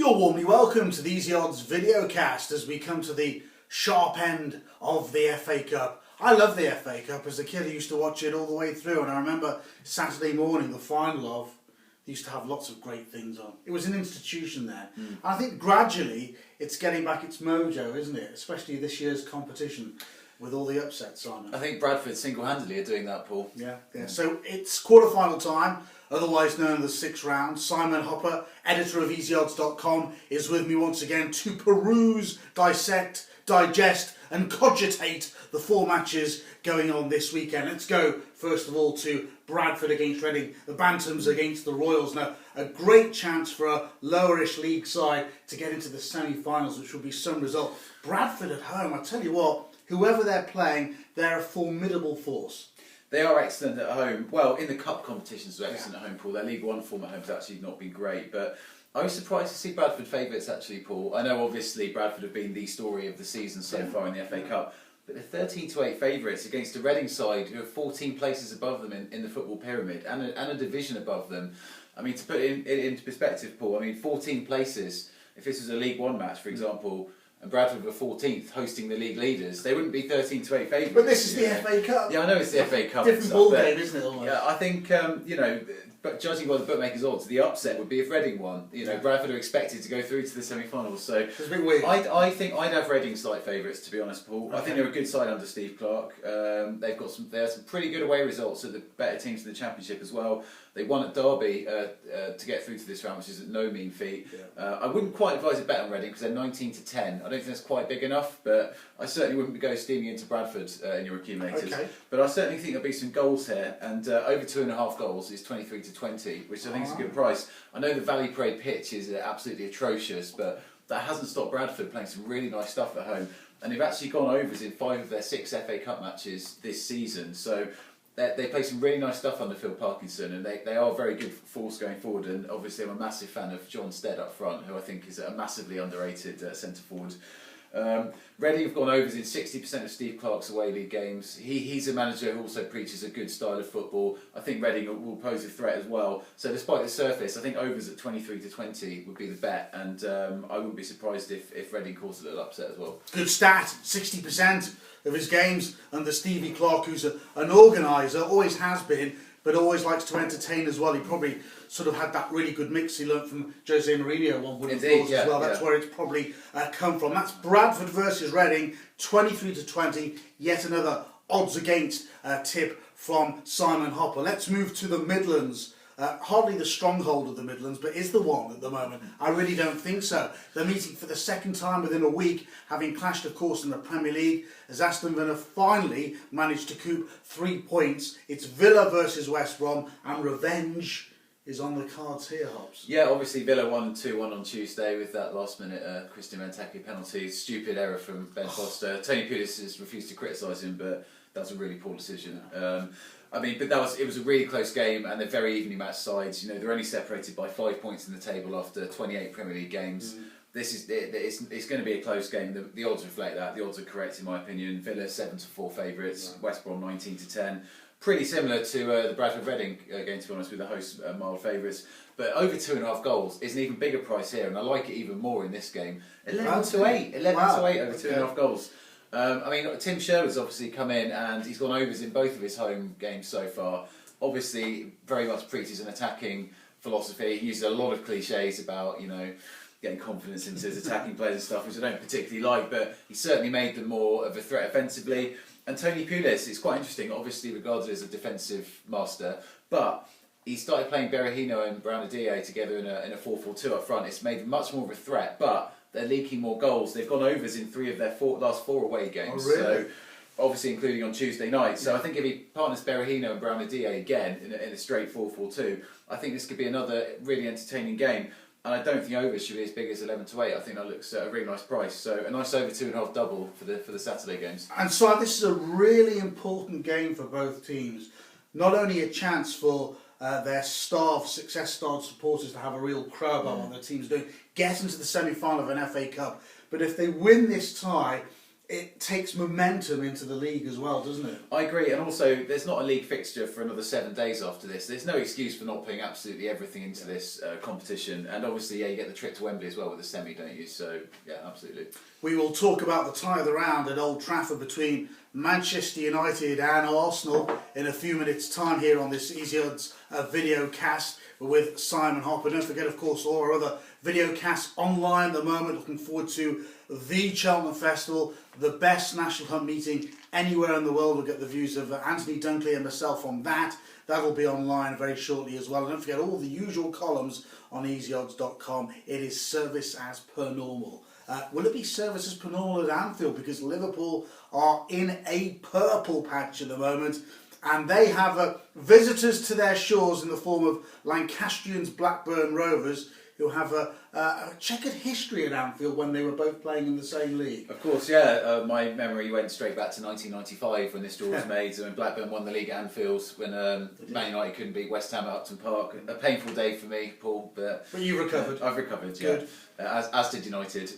You're warmly welcome to the Easy Odds videocast as we come to the sharp end of the FA Cup. I love the FA Cup. As a kid I used to watch it all the way through, and I remember Saturday morning, the final of, they used to have lots of great things on. It was an institution then. And I think gradually it's getting back its mojo, isn't it? Especially this year's competition with all the upsets on it. I think Bradford single-handedly are doing that, Paul. Yeah. So it's quarter-final time, otherwise known as the sixth round. Simon Hopper, editor of easyodds.com, is with me once again to peruse, dissect, digest and cogitate the four matches going on this weekend. Let's go first of all to Bradford against Reading, the Bantams against the Royals. Now, a great chance for a lowerish league side to get into the semi-finals, which will be some result. Bradford at home, I tell you what, whoever they're playing, they're a formidable force. They are excellent at home. Well, in the cup competitions, they're excellent at home, Paul. Their League One form at home has actually not been great, but I was surprised to see Bradford favourites actually, Paul. I know obviously Bradford have been the story of the season so far in the FA Cup, but they're 13-8 favourites against a Reading side who are 14 places above them in the football pyramid and a division above them. I mean, to put it into perspective, Paul, I mean, 14 places, if this was a League One match, for example, and Bradford were 14th, hosting the league leaders, they wouldn't be 13-8 favourites. But this is the FA Cup. Yeah, I know it's the FA Cup. Different ball game, isn't it? Almost. Yeah, I think but judging by the bookmakers' odds, the upset would be if Reading won. Bradford are expected to go through to the semi-finals, so it's a bit weird. I think I'd have Reading slight favourites, to be honest, Paul. Okay. I think they're a good side under Steve Clarke. They had some pretty good away results at the better teams in the Championship as well. They won at Derby to get through to this round, which is no mean feat. Yeah. I wouldn't quite advise a bet on Reading because they're 19-10. I don't think that's quite big enough, but I certainly wouldn't go steaming into Bradford in your accumulators. Okay. But I certainly think there'll be some goals here, and over 2.5 goals is 23-20, which I think is a good price. I know the Valley Parade pitch is absolutely atrocious, but that hasn't stopped Bradford playing some really nice stuff at home, and they've actually gone overs in 5 of their 6 FA Cup matches this season. So they play some really nice stuff under Phil Parkinson, and they are very good force going forward. And obviously, I'm a massive fan of John Stead up front, who I think is a massively underrated centre forward. Reading have gone overs in 60% of Steve Clarke's away league games. He's a manager who also preaches a good style of football. I think Reading will pose a threat as well. So despite the surface, I think overs at 23-20 would be the bet, and I wouldn't be surprised if Reading caused a little upset as well. Good stat, 60% of his games under Stevie Clarke, who's an organiser, always has been, but always likes to entertain as well. He probably sort of had that really good mix he learnt from Jose Mourinho, one would have thought as well. That's where it's probably come from. That's Bradford versus Reading, 23-20. Yet another odds against tip from Simon Hopper. Let's move to the Midlands. Hardly the stronghold of the Midlands, but is the one at the moment. I really don't think so. They're meeting for the second time within a week, having clashed, of course, in the Premier League, as Aston Villa finally managed to coup 3 points. It's Villa versus West Brom, and revenge is on the cards here, Hobbs. Yeah, obviously Villa won 2-1 on Tuesday with that last-minute Christian Benteke penalty. Stupid error from Ben Foster. Tony Pulis has refused to criticise him, but that's a really poor decision. But it was a really close game, and they're very evenly matched sides. They're only separated by 5 points in the table after 28 Premier League games. It's going to be a close game. The odds reflect that. The odds are correct in my opinion. Villa 7-4 favourites. Right. West Brom 19-10. Pretty similar to the Bradford Reading game, to be honest, with the hosts mild favourites. But over 2.5 goals is an even bigger price here, and I like it even more in this game. 11-8. 11-8 over 2.5 goals. Tim Sherwood's obviously come in and he's gone overs in both of his home games so far. Obviously, very much preaches an attacking philosophy. He uses a lot of cliches about, getting confidence into his attacking players and stuff, which I don't particularly like, but he certainly made them more of a threat offensively. And Tony Pulis is quite interesting, obviously regarded as a defensive master, but he started playing Berahino and Brown-Adie together in a 4-4-2 up front. It's made them much more of a threat, but they're leaking more goals. They've gone overs in 3 of their last 4 away games. Oh, really? So obviously including on Tuesday night. So I think if he partners Berahino and Brown-Adie again in a straight 4-4-2, I think this could be another really entertaining game. And I don't think overs should be as big as 11-8. I think that looks a really nice price. So a nice over 2.5 double for the Saturday games. And so this is a really important game for both teams. Not only a chance for their success-starved supporters to have a real crow about what their team's doing, get into the semi-final of an FA Cup. But if they win this tie, it takes momentum into the league as well, doesn't it? I agree, and also there's not a league fixture for another 7 days after this. There's no excuse for not putting absolutely everything into this competition, and obviously, you get the trip to Wembley as well with the semi, don't you? So, yeah, absolutely. We will talk about the tie of the round at Old Trafford between Manchester United and Arsenal in a few minutes' time here on this Easy Odds video cast with Simon Hopper. Don't forget, of course, all our other video casts online at the moment. Looking forward to the Cheltenham Festival, the best national hunt meeting anywhere in the world. We'll get the views of Anthony Dunkley and myself on that. That'll be online very shortly as well. And don't forget all the usual columns on easyodds.com. It is service as per normal. Will it be service as per normal at Anfield? Because Liverpool are in a purple patch at the moment, and they have visitors to their shores in the form of Lancastrians Blackburn Rovers, who have a checkered history at Anfield when they were both playing in the same league. Of course, yeah. My memory went straight back to 1995 when this draw was made, and Blackburn won the league at Anfield when Man United couldn't beat West Ham at Upton Park. A painful day for me, Paul. But you recovered. I've recovered, Good. yeah. As did United.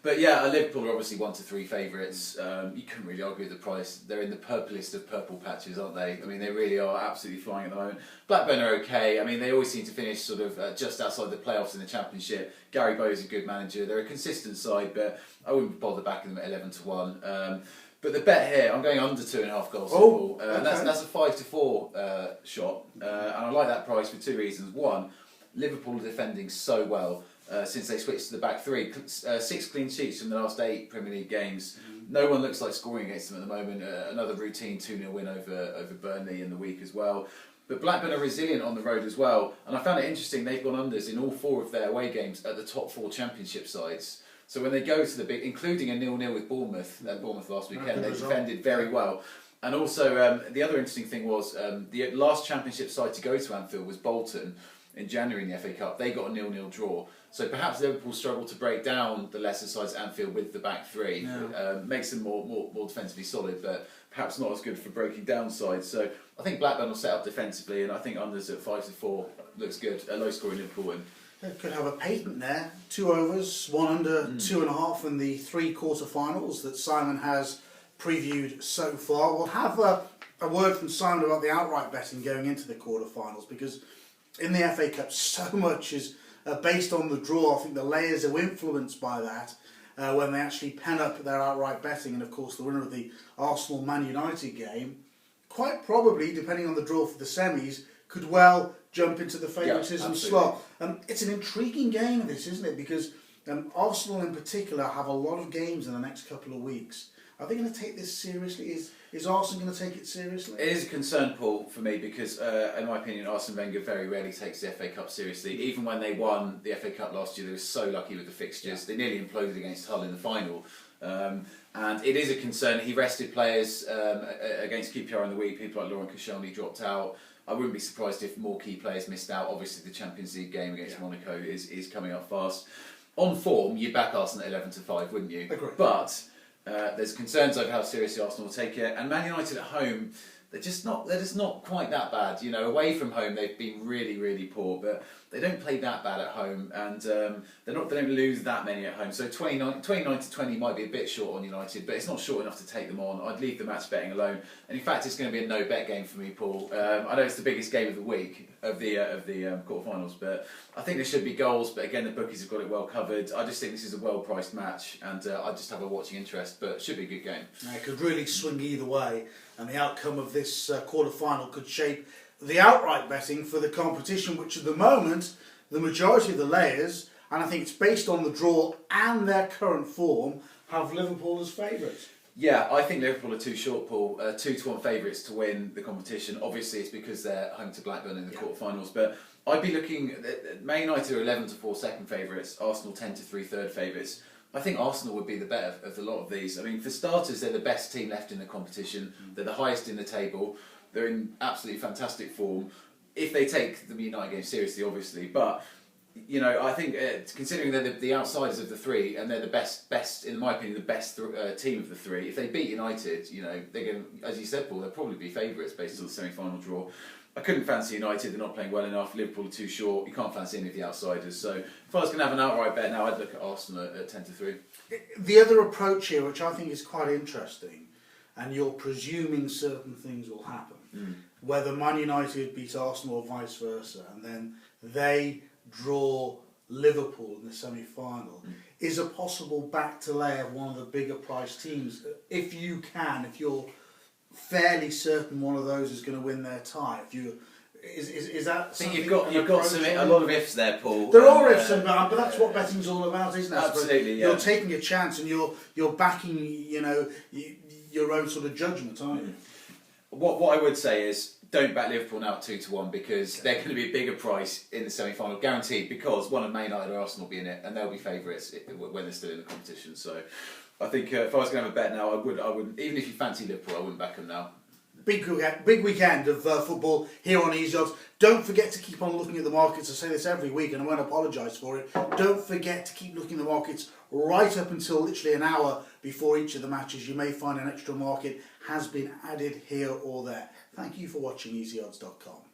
But yeah, Liverpool are obviously 1 to 3 favourites. You couldn't really argue with the price. They're in the purplest of purple patches, aren't they? I mean, they really are absolutely flying at the moment. Blackburn are okay. I mean, they always seem to finish sort of just outside the playoffs in the Championship. Gary Bowes is a good manager. They're a consistent side, but I wouldn't bother backing them at 11 to 1. But the bet here, I'm going under 2.5 goals. Oh, okay. That's a 5 to 4 shot, and I like that price for 2 reasons. One, Liverpool are defending so well since they switched to the back three. 6 clean sheets from the last 8 Premier League games. No one looks like scoring against them at the moment. Another routine 2-0 win over Burnley in the week as well. But Blackburn are resilient on the road as well, and I found it interesting. They've gone unders in all 4 of their away games at the top 4 Championship sides. So when they go to the big, including a 0-0 with Bournemouth last weekend, they defended very well. And also, the other interesting thing was the last Championship side to go to Anfield was Bolton in January in the FA Cup. They got a 0-0 draw. So perhaps Liverpool struggle to break down the lesser sides at Anfield with the back three. Yeah. Makes them more defensively solid, but perhaps not as good for breaking down sides. So I think Blackburn will set up defensively, and I think unders at 5 to 4 looks good. A low scoring Liverpool win. They could have a patent there. 2 overs, 1 under, 2.5 in the 3 quarter-finals that Simon has previewed so far. We'll have a word from Simon about the outright betting going into the quarter-finals, because in the FA Cup so much is based on the draw. I think the layers are influenced by that when they actually pen up their outright betting. And of course the winner of the Arsenal Man United game, quite probably, depending on the draw for the semis, could well jump into the favouritism slot. It's an intriguing game, this, isn't it? Because Arsenal in particular have a lot of games in the next couple of weeks. Are they going to take this seriously? Is Arsenal going to take it seriously? It is a concern, Paul, for me, because in my opinion, Arsene Wenger very rarely takes the FA Cup seriously. Even when they won the FA Cup last year, they were so lucky with the fixtures. They nearly imploded against Hull in the final. And it is a concern. He rested players against QPR in the week. People like Laurent Koscielny dropped out. I wouldn't be surprised if more key players missed out. Obviously, the Champions League game against Monaco is coming up fast. On form, you'd back Arsenal at 11 to 5, wouldn't you? Agreed. But there's concerns over how seriously Arsenal will take it. And Man United at home, they're just not quite that bad. You know, away from home, they've been really, really poor. But they don't play that bad at home, and they don't lose that many at home. So 29 to 20 might be a bit short on United, but it's not short enough to take them on. I'd leave the match betting alone. And in fact, it's going to be a no bet game for me, Paul. I know it's the biggest game of the week of the quarterfinals, but I think there should be goals. But again, the bookies have got it well covered. I just think this is a well priced match, and I just have a watching interest. But it should be a good game. It could really swing either way, and the outcome of this quarter-final could shape the outright betting for the competition, which at the moment, the majority of the layers, and I think it's based on the draw and their current form, have Liverpool as favourites. Yeah, I think Liverpool are too short, Paul. 2 to 1 favourites to win the competition. Obviously, it's because they're home to Blackburn in the quarterfinals, but I'd be looking at Man United are 11 to 4 second favourites, Arsenal 10 to 3 third favourites. I think Arsenal would be the better of a lot of these. I mean, for starters, they're the best team left in the competition. They're the highest in the table. They're in absolutely fantastic form. If they take the United game seriously, obviously, but you know, I think considering they're the outsiders of the three and they're the best in my opinion, the best team of the three. If they beat United, you know, they're going, as you said, Paul, they'll probably be favourites based on the semi-final draw. I couldn't fancy United, they're not playing well enough. Liverpool are too short. You can't fancy any of the outsiders. So if I was going to have an outright bet now, I'd look at Arsenal at 10-3. The other approach here, which I think is quite interesting, and you're presuming certain things will happen, whether Man United beat Arsenal or vice versa, and then they draw Liverpool in the semi-final, is a possible back to lay of one of the bigger price teams. If you're fairly certain one of those is going to win their tie. Is that? I think you've got a lot of ifs there, Paul. There are ifs, but that's what betting's all about, isn't it? Absolutely, You're taking a chance and you're backing, your own sort of judgment, aren't you? What I would say is don't back Liverpool now at 2-1 because they're going to be a bigger price in the semi-final, guaranteed. Because one of Man United or Arsenal will be in it, and they'll be favourites when they're still in the competition. So I think if I was going to have a bet now, I wouldn't. Even if you fancy Liverpool, I wouldn't back them now. Big weekend of football here on Easy Odds. Don't forget to keep on looking at the markets. I say this every week and I won't apologise for it. Don't forget to keep looking at the markets right up until literally an hour before each of the matches. You may find an extra market has been added here or there. Thank you for watching easyodds.com.